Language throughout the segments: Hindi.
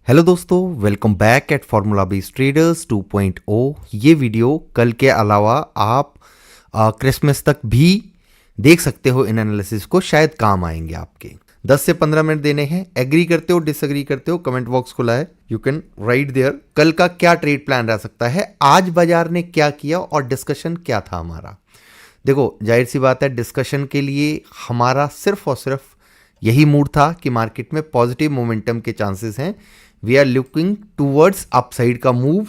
हेलो दोस्तों, welcome back at formula based traders 2.0। ये वीडियो कल के अलावा आप क्रिसमस तक भी देख सकते हो। इन एनालिसिस को शायद काम आएंगे आपके। 10 से 15 मिनट देने हैं। एग्री करते हो, डिसएग्री करते हो, कमेंट बॉक्स खुला है, यू कैन राइट देयर। कल का क्या ट्रेड प्लान रह सकता है, आज बाजार ने क्या किया और डिस्कशन क्या था हमारा। देखो, जाहिर सी बात है, डिस्कशन के लिए हमारा सिर्फ और सिर्फ यही मूड था कि मार्केट में पॉजिटिव मोमेंटम के चांसेस हैं। We are looking towards upside का मूव,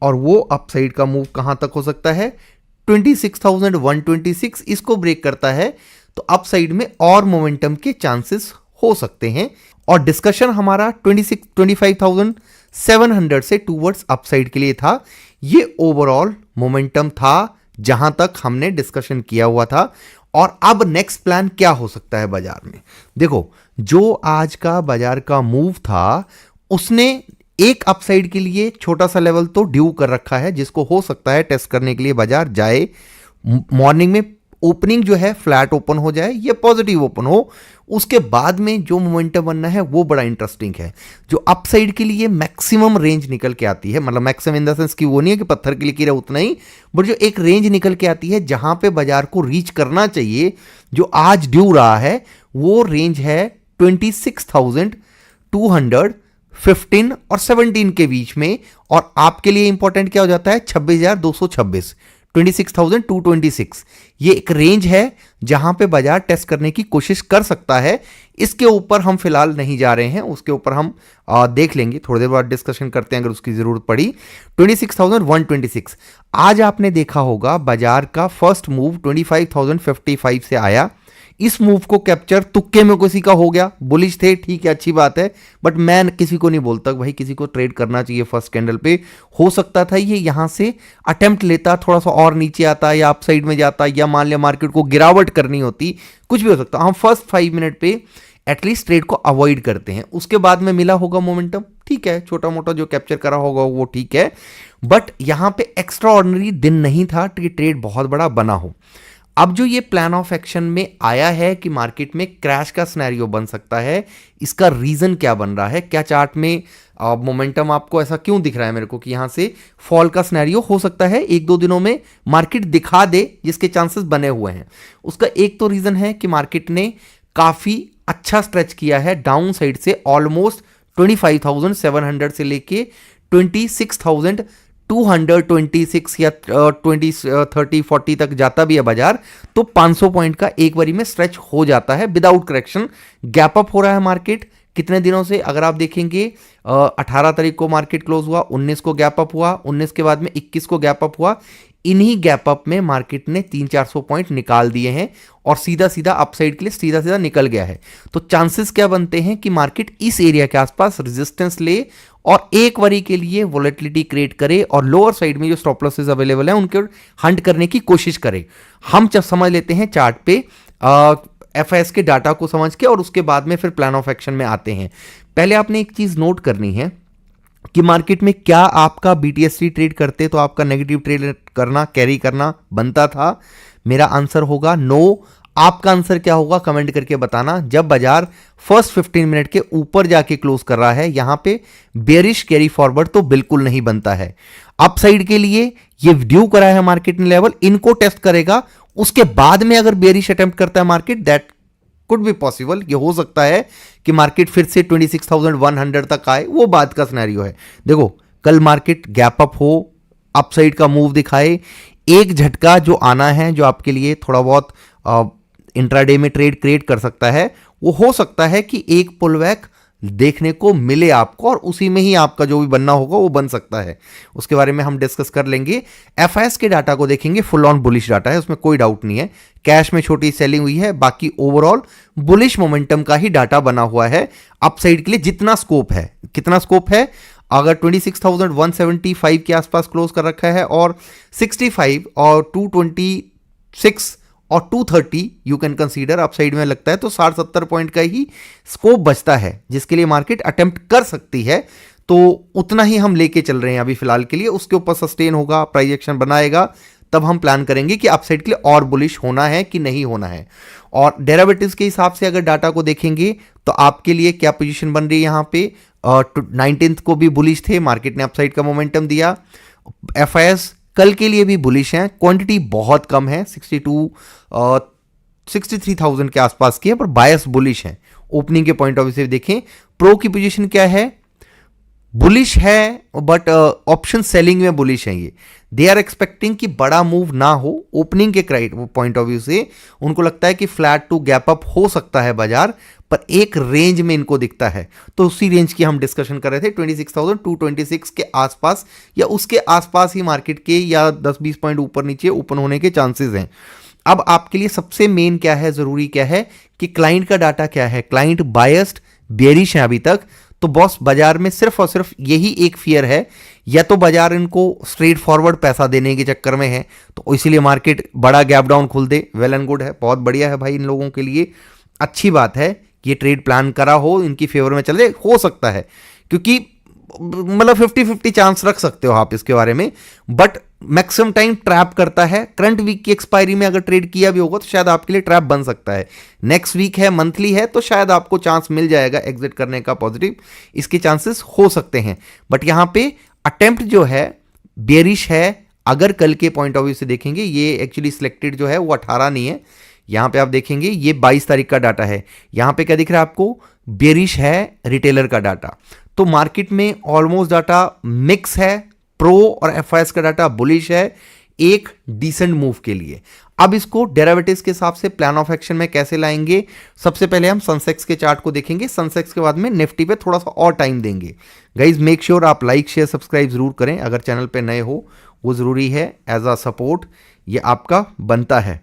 और वो अपसाइड का मूव कहां तक हो सकता है, 26,126। इसको ब्रेक करता है तो अपसाइड में और मोमेंटम के चांसेस हो सकते हैं। और डिस्कशन हमारा 25,700 से टूवर्ड्स अपसाइड के लिए था। ये ओवरऑल मोमेंटम था जहां तक हमने डिस्कशन किया हुआ था। और अब नेक्स्ट प्लान क्या हो सकता है बाजार में। देखो, जो आज का बाजार का मूव था उसने एक अपसाइड के लिए छोटा सा लेवल तो ड्यू कर रखा है, जिसको हो सकता है टेस्ट करने के लिए बाजार जाए। मॉर्निंग में ओपनिंग जो है फ्लैट ओपन हो जाए या पॉजिटिव ओपन हो, उसके बाद में जो मोमेंटम बनना है वो बड़ा इंटरेस्टिंग है। जो अपसाइड के लिए मैक्सिमम रेंज निकल के आती है, मतलब मैक्सिमम इन द सेंस कि वो नहीं है कि पत्थर के लिए गिरा उतना ही, बट जो एक रेंज निकल के आती है जहां पे बाजार को रीच करना चाहिए, जो आज ड्यू रहा है, वो रेंज है 26,215 और 17 के बीच में। और आपके लिए इंपॉर्टेंट क्या हो जाता है, 26,226, 26,226। ये एक रेंज है जहां पे बाजार टेस्ट करने की कोशिश कर सकता है। इसके ऊपर हम फिलहाल नहीं जा रहे हैं, उसके ऊपर हम देख लेंगे, थोड़ी देर बाद डिस्कशन करते हैं अगर उसकी जरूरत पड़ी। 26,126 आज आपने देखा होगा बाजार का फर्स्ट मूव 25,055 से आया। इस मूव को कैप्चर तुक्के में किसी का हो गया, बुलिश थे, ठीक है, अच्छी बात है, बट मैं किसी को नहीं बोलता भाई किसी को ट्रेड करना चाहिए फर्स्ट कैंडल पे। हो सकता था ये यहां से अटेम्प्ट लेता, थोड़ा सा और नीचे आता या अपसाइड में जाता, या मान लिया मार्केट को गिरावट करनी होती, कुछ भी हो सकता। हम फर्स्ट 5 मिनट पे एटलीस्ट ट्रेड को अवॉइड करते हैं। उसके बाद में मिला होगा मोमेंटम, ठीक है, छोटा मोटा जो कैप्चर करा होगा वो ठीक है, बट यहां पे एक्स्ट्रा ऑर्डिनरी दिन नहीं था कि ट्रेड बहुत बड़ा बना हो। अब जो ये प्लान ऑफ एक्शन में आया है कि मार्केट में क्रैश का सिनेरियो बन सकता है, इसका रीजन क्या बन रहा है, क्या चार्ट में मोमेंटम आपको ऐसा क्यों दिख रहा है मेरे को कि यहां से फॉल का सिनेरियो हो सकता है 1-2 दिनों में मार्केट दिखा दे, जिसके चांसेस बने हुए हैं। उसका एक तो रीजन है कि मार्केट ने काफी अच्छा स्ट्रेच किया है डाउन साइड से, ऑलमोस्ट 25,700 से लेके 26,226 या 30-40 तक जाता भी है बाजार, तो 500 पॉइंट का एक बारी में स्ट्रेच हो जाता है विदाउट करेक्शन। गैप अप हो रहा है मार्केट कितने दिनों से, अगर आप देखेंगे 18 तारीख को मार्केट क्लोज हुआ, 19 को गैप अप हुआ, 19 के बाद में 21 को गैप अप हुआ। इन्हीं गैप अप में मार्केट ने 300-400 पॉइंट निकाल दिए हैं और सीधा सीधा अपसाइड के लिए सीधा सीधा निकल गया है। तो चांसेस क्या बनते हैं कि मार्केट इस एरिया के आसपास रेजिस्टेंस ले और एक बारी के लिए वोलेटिलिटी क्रिएट करे और लोअर साइड में जो स्टॉप लॉसेस अवेलेबल हैं उनके हंट करने की कोशिश करे। हम जब समझ लेते हैं चार्ट पे एफआईएस के डाटा को समझ के, और उसके बाद में फिर प्लान ऑफ एक्शन में आते हैं। पहले आपने एक चीज नोट करनी है कि मार्केट में क्या आपका बीटीएससी ट्रेड करते तो आपका नेगेटिव ट्रेड करना, कैरी करना बनता था। मेरा आंसर होगा नो। आपका आंसर क्या होगा कमेंट करके बताना। जब बाजार फर्स्ट 15 मिनट के ऊपर जाके क्लोज कर रहा है, यहां पे बेरिश कैरी फॉरवर्ड तो बिल्कुल नहीं बनता है। अपसाइड के लिए ये ड्यू करा है मार्केट ने लेवल, इनको टेस्ट करेगा, उसके बाद में अगर बेरिश अटेम्प्ट करता है market, that could be possible. ये हो सकता है कि मार्केट फिर से 26,100 तक आए, वो बात का सिनेरियो है। देखो, कल मार्केट गैप अप हो, अपसाइड का मूव दिखाए, एक झटका जो आना है, जो आपके लिए थोड़ा बहुत इंट्राडे में ट्रेड क्रिएट कर सकता है, वो हो सकता है कि एक पुलबैक देखने को मिले आपको, और उसी में ही आपका जो भी बनना होगा वो बन सकता है। उसके बारे में हम डिस्कस कर लेंगे। एफआईएस के डाटा को देखेंगे, फुल ऑन बुलिश डाटा है, उसमें कोई डाउट नहीं है। कैश में छोटी सेलिंग हुई है, बाकी ओवरऑल बुलिश मोमेंटम का ही डाटा बना हुआ है। अपसाइड के लिए जितना स्कोप है, कितना स्कोप है, अगर 26,175 के आसपास क्लोज कर रखा है और 65 और 226 और 230 यू कैन कंसीडर अपसाइड में लगता है, तो 60-70 पॉइंट का ही स्कोप बचता है जिसके लिए मार्केट अटेम्प्ट कर सकती है। तो उतना ही हम लेके चल रहे हैं अभी फिलहाल के लिए। उसके ऊपर सस्टेन होगा, प्राइस एक्शन बनाएगा, तब हम प्लान करेंगे कि अपसाइड के लिए और बुलिश होना है कि नहीं होना है। और डेरिवेटिव्स के हिसाब से अगर डाटा को देखेंगे तो आपके लिए क्या पोजीशन बन रही है यहाँ पे, 19 को भी बुलिश थे, मार्केट ने अपसाइड का मोमेंटम दिया। एफआईएस कल के लिए भी बुलिश हैं, क्वांटिटी बहुत कम है, 63,000 के आसपास की है, पर बायस बुलिश है। ओपनिंग के पॉइंट ऑफ व्यू से देखें, प्रो की पोजीशन क्या है, बुलिश है, बट ऑप्शन सेलिंग में बुलिश है ये। दे आर एक्सपेक्टिंग कि बड़ा मूव ना हो। ओपनिंग के पॉइंट ऑफ व्यू से उनको लगता है कि फ्लैट टू गैप अप हो सकता है बाजार, पर एक रेंज में इनको दिखता है। तो उसी रेंज की हम डिस्कशन कर रहे थे, 26,226 के आसपास या उसके आसपास ही मार्केट के, या 10-20 पॉइंट ऊपर नीचे ओपन होने के चांसेस हैं। अब आपके लिए सबसे मेन क्या है, जरूरी क्या है कि क्लाइंट का डाटा क्या है। क्लाइंट बायस्ड बेयरिश है अभी तक, तो बॉस बाजार में सिर्फ और सिर्फ यही एक फियर है, या तो बाजार इनको स्ट्रेट फॉरवर्ड पैसा देने के चक्कर में है, तो इसीलिए मार्केट बड़ा गैप डाउन खुल दे, वेल एंड गुड है, बहुत बढ़िया है भाई, इन लोगों के लिए अच्छी बात है कि ये ट्रेड प्लान करा हो, इनकी फेवर में चले, हो सकता है, क्योंकि मतलब 50-50 चांस रख सकते हो आप इसके बारे में, बट मैक्सिमम टाइम ट्रैप करता है। करंट वीक की एक्सपायरी में अगर ट्रेड किया भी होगा तो शायद आपके लिए ट्रैप बन सकता है। नेक्स्ट वीक है, मंथली है, तो शायद आपको चांस मिल जाएगा एग्जिट करने का, पॉजिटिव इसके चांसेस हो सकते हैं। बट यहां पे अटेम्प्ट जो है बेयरिश है। अगर कल के पॉइंट ऑफ व्यू से देखेंगे, ये एक्चुअली सिलेक्टेड जो है वो 18 नहीं है, यहां पे आप देखेंगे ये 22 तारीख का डाटा है। यहां पे क्या दिख रहा है आपको, बेयरिश है रिटेलर का डाटा। तो मार्केट में ऑलमोस्ट डाटा मिक्स है, प्रो और एफआईएस का डाटा बुलिश है, एक डिसेंट मूव के लिए। अब इसको डेरिवेटिव्स के हिसाब से प्लान ऑफ एक्शन में कैसे लाएंगे, सबसे पहले हम सनसेक्स के चार्ट को देखेंगे, सनसेक्स के बाद में निफ्टी पे थोड़ा सा और टाइम देंगे। गाइज मेक श्योर आप लाइक शेयर सब्सक्राइब जरूर करें, अगर चैनल पे नए हो वो जरूरी है, एज अ सपोर्ट ये आपका बनता है।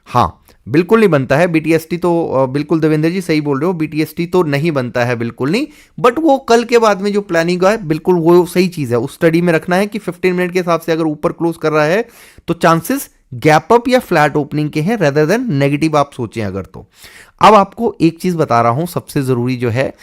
हाँ बिल्कुल नहीं बनता है बीटीएसटी तो, बिल्कुल देवेंद्र जी सही बोल रहे हो, बीटीएसटी तो नहीं बनता है बिल्कुल नहीं, बट वो कल के बाद में जो प्लानिंग है बिल्कुल वो सही चीज़ है। उस स्टडी में रखना है कि 15 मिनट के हिसाब से अगर ऊपर क्लोज कर रहा है तो चांसेस गैप अप या फ्लैट ओपनिंग के हैं, रेदर देन नेगेटिव आप सोचें अगर तो। अब आपको एक चीज़ बता रहा हूं सबसे ज़रूरी जो है,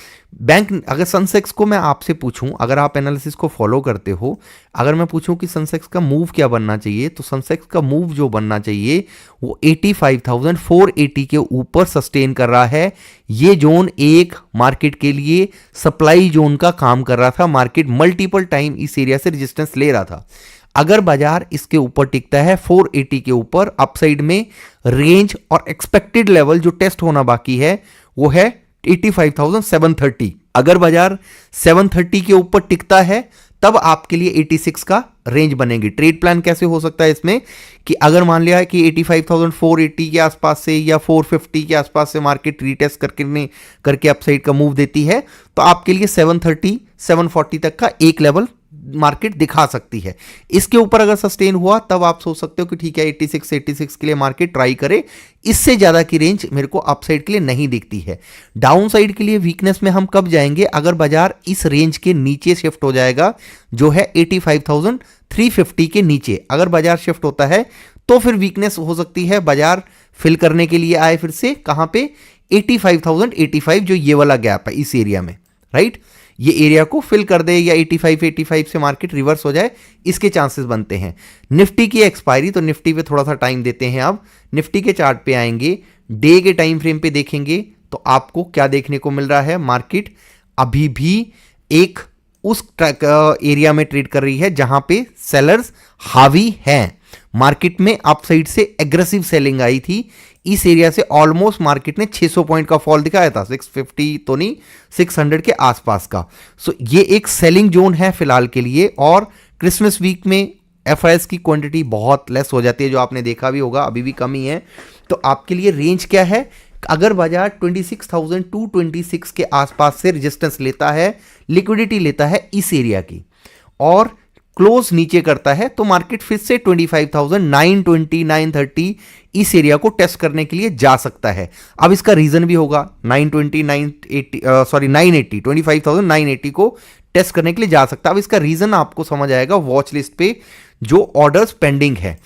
बैंक अगर सनसेक्स को मैं आपसे पूछूं, अगर आप एनालिसिस को फॉलो करते हो, अगर मैं पूछूं कि सनसेक्स का मूव क्या बनना चाहिए, तो सनसेक्स का मूव जो बनना चाहिए वो 85,480 के ऊपर सस्टेन कर रहा है। ये जोन एक मार्केट के लिए सप्लाई जोन का काम कर रहा था, मार्केट मल्टीपल टाइम इस एरिया से रेजिस्टेंस ले रहा था। अगर बाजार इसके ऊपर टिकता है 480 के ऊपर, अपसाइड में रेंज और एक्सपेक्टेड लेवल जो टेस्ट होना बाकी है वो है 85,730। अगर बाजार 730 के ऊपर टिकता है तब आपके लिए 86 का रेंज बनेगी। ट्रेड प्लान कैसे हो सकता है इसमें कि अगर मान लिया है कि 85,480 के आसपास से या 450 के आसपास से मार्केट रीटेस्ट करके अपसाइड का मूव देती है, तो आपके लिए 730 740 तक का एक लेवल मार्केट दिखा सकती है। इसके ऊपर अगर सस्टेन हुआ तब आप सोच सकते हो कि ठीक है 86 के लिए मार्केट ट्राई करे, इससे ज्यादा की रेंज मेरे को अपसाइड के लिए नहीं दिखती है। डाउन साइड के लिए वीकनेस में हम कब जाएंगे, अगर बाजार इस रेंज के नीचे शिफ्ट हो जाएगा जो है 85,350 के नीचे, अगर बाजार शिफ्ट होता है तो फिर वीकनेस हो सकती है, बाजार फिल करने के लिए आए फिर से कहां पे 85,085 जो ये वाला गैप है इस एरिया में, राइट, ये एरिया को फिल कर दे या 85 से मार्केट रिवर्स हो जाए, इसके चांसेस बनते हैं। निफ्टी की एक्सपायरी, तो निफ्टी पे थोड़ा सा टाइम देते हैं। अब निफ्टी के चार्ट पे आएंगे, डे के टाइम फ्रेम पे देखेंगे तो आपको क्या देखने को मिल रहा है, मार्केट अभी भी एक उस एरिया में ट्रेड कर रही है जहां पे सेलर्स हावी हैं। मार्केट में अपसाइड से एग्रेसिव सेलिंग आई थी, इस एरिया से ऑलमोस्ट मार्केट ने 600 पॉइंट का फॉल दिखाया था, 650 तो नहीं 600 के आसपास का। सो ये एक सेलिंग जोन है फिलहाल के लिए, और क्रिसमस वीक में एफआईएस की क्वांटिटी बहुत लेस हो जाती है, जो आपने देखा भी होगा, अभी भी कम ही है। तो आपके लिए रेंज क्या है, अगर बाजार 26,226 के आसपास से रेजिस्टेंस लेता है, लिक्विडिटी लेता है इस एरिया की, और क्लोज नीचे करता है, तो मार्केट फिर से 25,920 930 इस एरिया को टेस्ट करने के लिए जा सकता है। अब इसका रीजन भी होगा, 920 980 980 25,980 को टेस्ट करने के लिए जा सकता है। अब इसका रीजन आपको समझ आएगा वॉच लिस्ट पे जो ऑर्डर्स पेंडिंग है,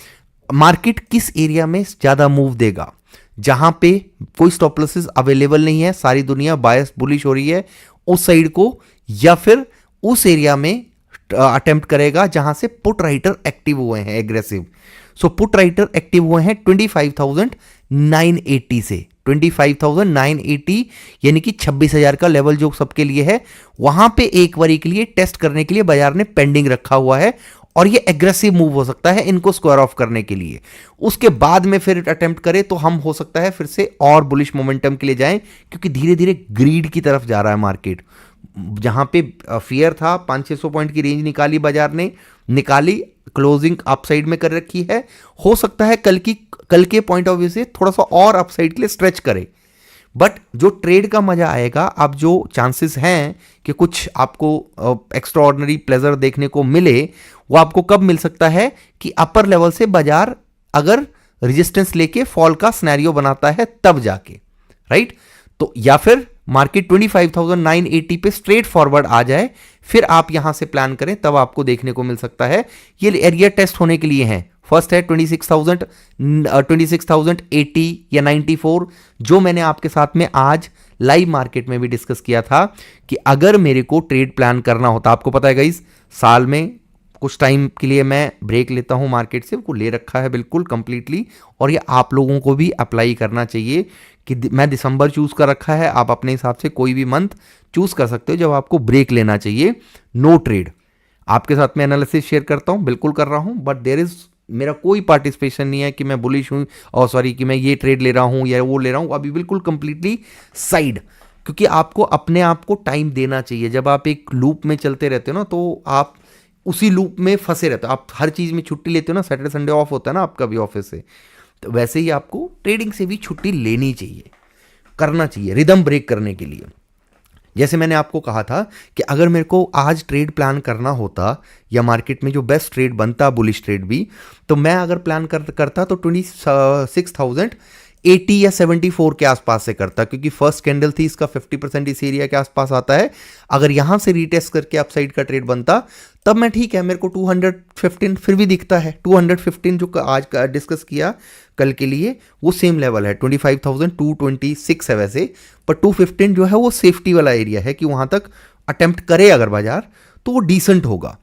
मार्केट किस एरिया में ज्यादा मूव देगा, जहां पे कोई स्टॉप लॉसेस अवेलेबल नहीं है, सारी दुनिया बायस बुलिश हो रही है उस साइड को, या फिर उस एरिया में अटेम्प्ट करेगा जहां से पुट राइटर एक्टिव हुए हैं aggressive. So put writer active हुए हैं 25,980 से, 25,980 यानी कि 26,000 का लेवल जो सबके लिए है, वहां पे एक बारी के लिए टेस्ट करने के लिए बाजार ने पेंडिंग रखा हुआ है और ये एग्रेसिव मूव हो सकता है इनको स्क्वायर ऑफ करने के लिए। उसके बाद में फिर अटेम्प्ट करें तो हम हो सकता है फिर से और बुलिश मोमेंटम के लिए जाएं, क्योंकि धीरे धीरे ग्रीड की तरफ जा रहा है मार्केट। जहां पे फियर था 500-600 पॉइंट की रेंज निकाली बाजार ने, निकाली, क्लोजिंग अपसाइड में कर रखी है। हो सकता है कल के पॉइंट ऑफ व्यू से थोड़ा सा और अपसाइड के लिए स्ट्रेच करे, बट जो ट्रेड का मजा आएगा, अब जो चांसेस हैं कि कुछ आपको एक्स्ट्रा ऑर्डिनरी प्लेजर देखने को मिले, वो आपको कब मिल सकता है कि अपर लेवल से बाजार अगर रेजिस्टेंस लेके फॉल का सिनेरियो बनाता है तब जाके, राइट। तो या फिर मार्केट 25,980 पे स्ट्रेट फॉरवर्ड आ जाए, फिर आप यहां से प्लान करें, तब आपको देखने को मिल सकता है। ये एरिया टेस्ट होने के लिए हैं। फर्स्ट है 26,080 या 94, जो मैंने आपके साथ में आज लाइव मार्केट में भी डिस्कस किया था कि अगर मेरे को ट्रेड प्लान करना होता, आपको पता है गाइस, साल में कुछ टाइम के लिए मैं ब्रेक लेता हूं मार्केट से, वो ले रखा है बिल्कुल कंप्लीटली, और ये आप लोगों को भी अप्लाई करना चाहिए कि मैं दिसंबर चूज कर रखा है। आप अपने हिसाब से कोई भी मंथ चूज कर सकते हो जब आपको ब्रेक लेना चाहिए। नो ट्रेड, आपके साथ में एनालिसिस शेयर करता हूं, बिल्कुल कर रहा हूं, बट देयर इज, मेरा कोई पार्टिसिपेशन नहीं है कि मैं बुलिश हूं और सॉरी कि मैं ये ट्रेड ले रहा हूं या वो ले रहा हूं, अभी बिल्कुल कंप्लीटली साइड। क्योंकि आपको अपने आप को टाइम देना चाहिए। जब आप एक लूप में चलते रहते हो ना, तो आप उसी लूप में फंसे रहते हो। आप हर चीज में छुट्टी लेते हो ना, सैटरडे संडे ऑफ होता है ना आपका भी ऑफिस से, तो वैसे ही आपको ट्रेडिंग से भी छुट्टी लेनी चाहिए, करना चाहिए रिदम ब्रेक करने के लिए। जैसे मैंने आपको कहा था कि अगर मेरे को आज ट्रेड प्लान करना होता या मार्केट में जो बेस्ट ट्रेड बनता, बुलिश ट्रेड भी, तो मैं अगर प्लान करता तो 26,080 या 74 के आसपास से करता, क्योंकि फर्स्ट कैंडल थी इसका 50% इस एरिया के आसपास आता है। अगर यहां से रीटेस्ट करके अपसाइड का ट्रेड बनता तब मैं ठीक है, मेरे को 215 फिर भी दिखता है। 215 जो आज का डिस्कस किया कल के लिए, वो सेम लेवल है। 25,226 है वैसे, पर 215 जो है वो सेफ्टी वाला एरिया है कि वहां तक अटेम्प्ट करे अगर बाजार तो वो डिसेंट होगा।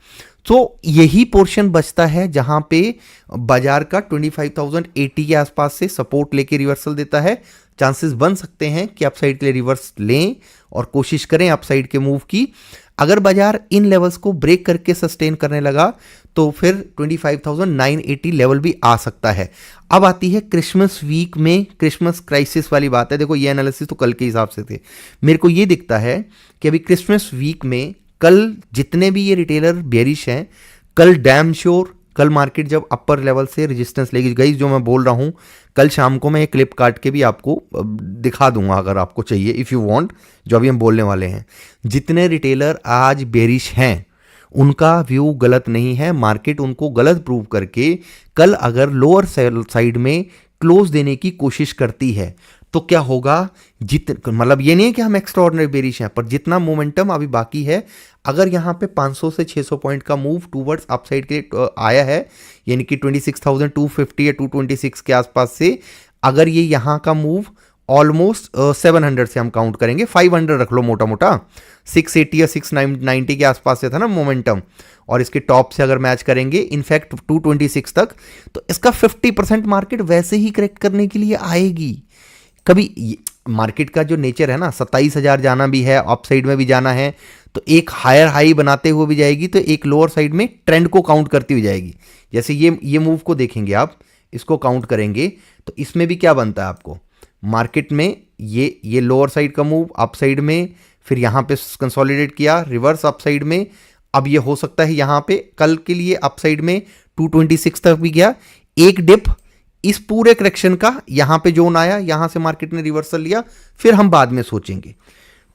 तो यही पोर्शन बचता है जहां पे बाजार का 25,080 के आसपास से सपोर्ट लेके रिवर्सल देता है। चांसेस बन सकते हैं कि अपसाइड के लिए रिवर्स लें और कोशिश करें अपसाइड के मूव की। अगर बाजार इन लेवल्स को ब्रेक करके सस्टेन करने लगा तो फिर 25,980 लेवल भी आ सकता है। अब आती है क्रिसमस वीक में क्रिसमस क्राइसिस वाली बात है। देखो, ये एनालिसिस तो कल के हिसाब से थे। मेरे को ये दिखता है कि अभी क्रिसमस वीक में कल जितने भी ये रिटेलर बेरिश हैं, कल डैम श्योर कल मार्केट जब अपर लेवल से रेजिस्टेंस लेगी गई, जो मैं बोल रहा हूं, कल शाम को मैं ये क्लिप काट के भी आपको दिखा दूंगा अगर आपको चाहिए, इफ़ यू वांट, जो अभी हम बोलने वाले हैं। जितने रिटेलर आज बेरिश हैं उनका व्यू गलत नहीं है। मार्केट उनको गलत प्रूव करके कल अगर लोअर साइड में क्लोज देने की कोशिश करती है तो क्या होगा, मतलब ये नहीं है कि हम एक्स्ट्रा ऑर्डिनरी बेरिश हैं, पर जितना मोमेंटम अभी बाकी है, अगर यहाँ पे 500 से 600 पॉइंट का मूव टूवर्ड्स अपसाइड के आया है, यानी कि 26,250 या 226 के आसपास से, अगर ये यहाँ का मूव ऑलमोस्ट 700 से हम काउंट करेंगे, 500 रख लो मोटा मोटा, 680 या 690 के आसपास से था ना मोमेंटम, और इसके टॉप से अगर मैच करेंगे इनफैक्ट 226 तक, तो इसका 50% मार्केट वैसे ही करेक्ट करने के लिए आएगी। कभी मार्केट का जो नेचर है ना, 27,000 जाना भी है, अप साइड में भी जाना है, तो एक हायर हाई बनाते हुए भी जाएगी, तो एक लोअर साइड में ट्रेंड को काउंट करती हुई जाएगी। जैसे ये मूव को देखेंगे आप, इसको काउंट करेंगे तो इसमें भी क्या बनता है आपको, मार्केट में ये लोअर साइड का मूव अप साइड में, फिर यहाँ पे कंसोलिडेट किया, रिवर्स अप साइड में, अब ये हो सकता है यहाँ पे कल के लिए अप साइड में 226 तक भी गया, एक डिप, इस पूरे करेक्शन का यहां पे जोन आया, यहां से मार्केट ने रिवर्सल लिया, फिर हम बाद में सोचेंगे।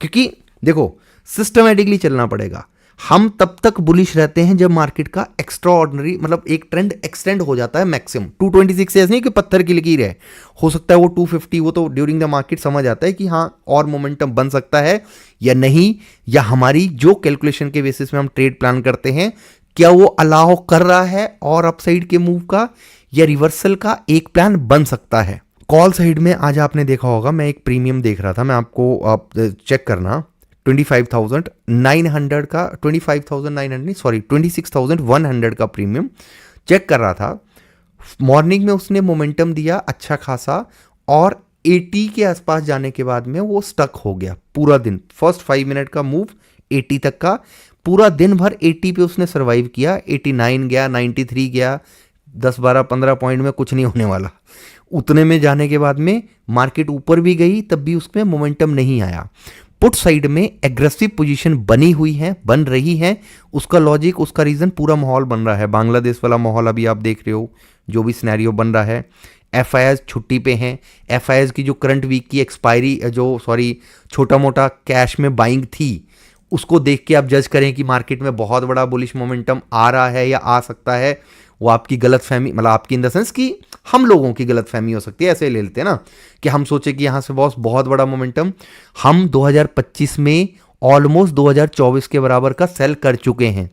क्योंकि देखो, सिस्टमैटिकली चलना पड़ेगा। हम तब तक बुलिश रहते हैं जब मार्केट का एक्स्ट्रा ऑर्डिनरी, मतलब एक ट्रेंड एक्सटेंड हो जाता है मैक्सिमम 226 से, ऐसे नहीं कि पत्थर की लकीर है, हो सकता है वो 250, वो तो ड्यूरिंग द मार्केट समझ आता है कि हाँ और मोमेंटम बन सकता है या नहीं, या हमारी जो कैलकुलेशन के बेसिस में हम ट्रेड प्लान करते हैं क्या वो अलाउ कर रहा है और अपसाइड के मूव का या रिवर्सल का एक प्लान बन सकता है। कॉल साइड में आज आपने देखा होगा, मैं एक प्रीमियम देख रहा था, मैं आपको आप चेक करना, 25,900 का, 25,900 नहीं सॉरी 26,100 का प्रीमियम चेक कर रहा था। मॉर्निंग में उसने मोमेंटम दिया अच्छा खासा, और 80 के आसपास जाने के बाद में वो स्टक हो गया पूरा दिन। फर्स्ट 5 मिनट का मूव 80 तक का, पूरा दिन भर 80 पे उसने सर्वाइव किया। 89 गया, 93 गया, 10-12-15 पॉइंट में कुछ नहीं होने वाला। उतने में जाने के बाद में मार्केट ऊपर भी गई, तब भी उसमें मोमेंटम नहीं आया। पुट साइड में एग्रेसिव पोजीशन बनी हुई है, बन रही है। उसका लॉजिक, उसका रीजन, पूरा माहौल बन रहा है, बांग्लादेश वाला माहौल अभी आप देख रहे हो, जो भी सिनेरियो बन रहा है। एफआईआईज छुट्टी पे हैं। एफआईआईज की जो करंट वीक की एक्सपायरी, छोटा मोटा कैश में बाइंग थी, उसको देख के आप जज करें कि मार्केट में बहुत बड़ा बुलिश मोमेंटम आ रहा है या आ सकता है। वो आपकी गलत फहमी, मतलब आपकी इन द सेंस कि हम लोगों की गलत फहमी हो सकती है। ऐसे ले लेते हैं ना कि हम सोचे कि यहाँ से बहुत बड़ा मोमेंटम। हम 2025 में ऑलमोस्ट 2024 के बराबर का सेल कर चुके हैं।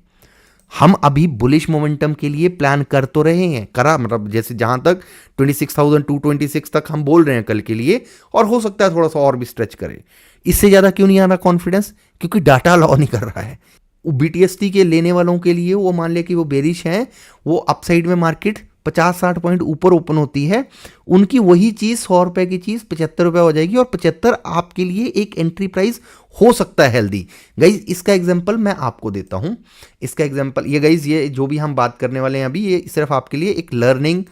हम अभी बुलिश मोमेंटम के लिए प्लान कर तो रहे हैं, मतलब जैसे जहां तक 26,226 तक हम बोल रहे हैं कल के लिए, और हो सकता है थोड़ा सा और भी स्ट्रेच करे। इससे ज्यादा क्यों नहीं आ रहा कॉन्फिडेंस? क्योंकि डाटा अलाउ नहीं कर रहा है। बीटीएसटी के लेने वालों के लिए, वो मान ले कि वो बेरिश हैं, वो अपसाइड में मार्केट 50-60 पॉइंट ऊपर ओपन होती है, उनकी वही चीज़ 100 रुपए की चीज़ 75 रुपये हो जाएगी, और 75 आपके लिए एक एंट्री प्राइस हो सकता है हेल्दी। गाइज इसका एग्जांपल मैं आपको देता हूं। इसका एग्जांपल ये गाइज, ये जो भी हम बात करने वाले हैं अभी, ये सिर्फ आपके लिए एक लर्निंग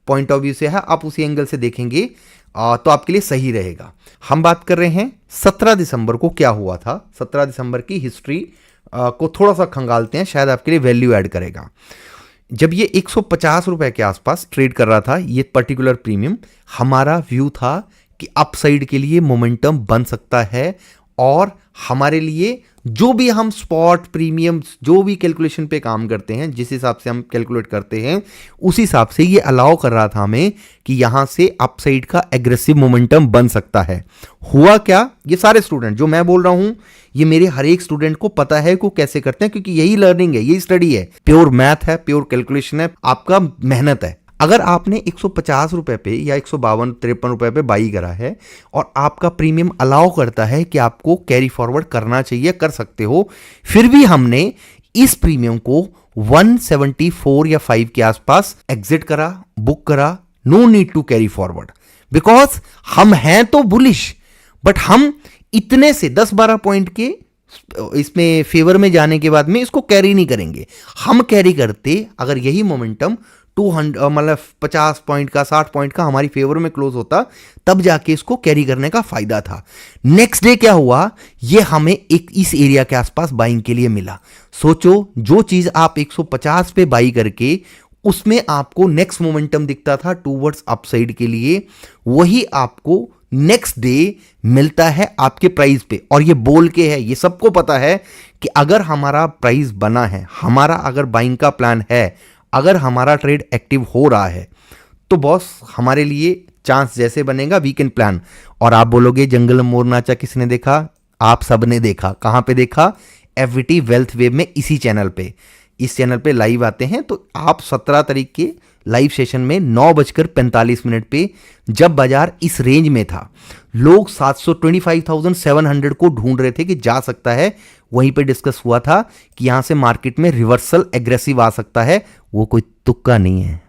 पॉइंट ऑफ व्यू से है। आप उसी एंगल से देखेंगे तो आपके लिए सही रहेगा। हम बात कर रहे हैं 17 दिसंबर को क्या हुआ था। 17 दिसंबर की हिस्ट्री को थोड़ा सा खंगालते हैं, शायद आपके लिए वैल्यू ऐड करेगा। जब ये 150 रुपए के आसपास ट्रेड कर रहा था ये पर्टिकुलर प्रीमियम, हमारा व्यू था कि अपसाइड के लिए मोमेंटम बन सकता है, और हमारे लिए जो भी हम स्पॉट प्रीमियम जो भी कैलकुलेशन पे काम करते हैं, जिस हिसाब से हम कैलकुलेट करते हैं, उस हिसाब से ये अलाउ कर रहा था हमें कि यहां से अपसाइड का एग्रेसिव मोमेंटम बन सकता है। हुआ क्या? ये सारे स्टूडेंट जो मैं बोल रहा हूं, ये मेरे हर एक स्टूडेंट को पता है कि कैसे करते हैं, क्योंकि यही लर्निंग है, यही स्टडी है, प्योर मैथ है, प्योर कैलकुलेशन है, आपका मेहनत है। अगर आपने 150 रुपए पे या 152-53 रुपए पे बाई करा है, और आपका प्रीमियम अलाउ करता है कि आपको कैरी फॉरवर्ड करना चाहिए, कर सकते हो, फिर भी हमने इस प्रीमियम को 174 या 5 के आसपास एग्जिट करा, बुक करा। No need to carry forward, because हम हैं तो बुलिश, बट हम इतने से 10-12 पॉइंट के इसमें फेवर में जाने के बाद में इसको कैरी नहीं करेंगे। हम कैरी करते अगर यही मोमेंटम 200 मतलब 50 पॉइंट का, 60 पॉइंट का हमारी फेवर में क्लोज होता, तब जाके इसको कैरी करने का फायदा था। नेक्स्ट डे क्या हुआ? ये हमें एक इस एरिया के आसपास बाइंग के लिए मिला। सोचो, जो चीज आप 150 पे बाई करके उसमें आपको नेक्स्ट मोमेंटम दिखता था टूवर्ड्स अपसाइड के लिए, वही आपको नेक्स्ट डे मिलता है आपके प्राइस पे। और ये बोल के है, ये सबको पता है कि अगर हमारा प्राइस बना है, हमारा अगर बाइंग का प्लान है, अगर हमारा ट्रेड एक्टिव हो रहा है, तो बॉस हमारे लिए चांस जैसे बनेगा वी कैन प्लान। और आप बोलोगे जंगल मोर नाचा किसने देखा? आप सबने देखा। कहां पे देखा? एफवीटी वेल्थ वेब में, इसी चैनल पे, इस चैनल पे लाइव आते हैं। तो आप 17 तारीख के लाइव सेशन में 9:45 पे, जब बाजार इस रेंज में था, लोग 725,700 को ढूंढ रहे थे कि जा सकता है, वहीं पे डिस्कस हुआ था कि यहां से मार्केट में रिवर्सल एग्रेसिव आ सकता है। वो कोई तुक्का नहीं है,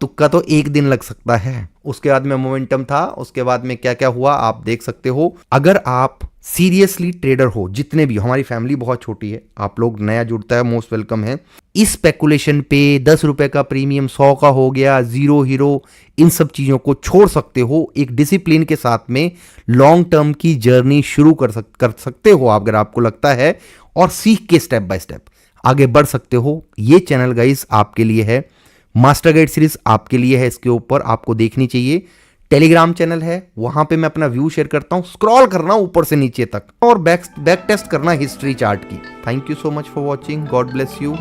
तुक्का तो एक दिन लग सकता है। उसके बाद में मोमेंटम था, उसके बाद में क्या क्या हुआ आप देख सकते हो। अगर आप सीरियसली ट्रेडर हो, जितने भी, हमारी फैमिली बहुत छोटी है, आप लोग नया जुड़ता है, मोस्ट वेलकम है। इस स्पेकुलेशन पे 10 रुपए का प्रीमियम 100 का हो गया, जीरो हीरो, इन सब चीजों को छोड़ सकते हो। एक डिसिप्लिन के साथ में लॉन्ग टर्म की जर्नी शुरू कर सकते हो आप, अगर आपको लगता है, और सीख के स्टेप बाय स्टेप आगे बढ़ सकते हो। ये चैनल गाइस आपके लिए है, मास्टर गाइड सीरीज आपके लिए है, इसके ऊपर आपको देखनी चाहिए। टेलीग्राम चैनल है, वहां पे मैं अपना व्यू शेयर करता हूं, स्क्रॉल करना ऊपर से नीचे तक, और बैक टेस्ट करना हिस्ट्री चार्ट की। Thank you so much for watching, God bless you.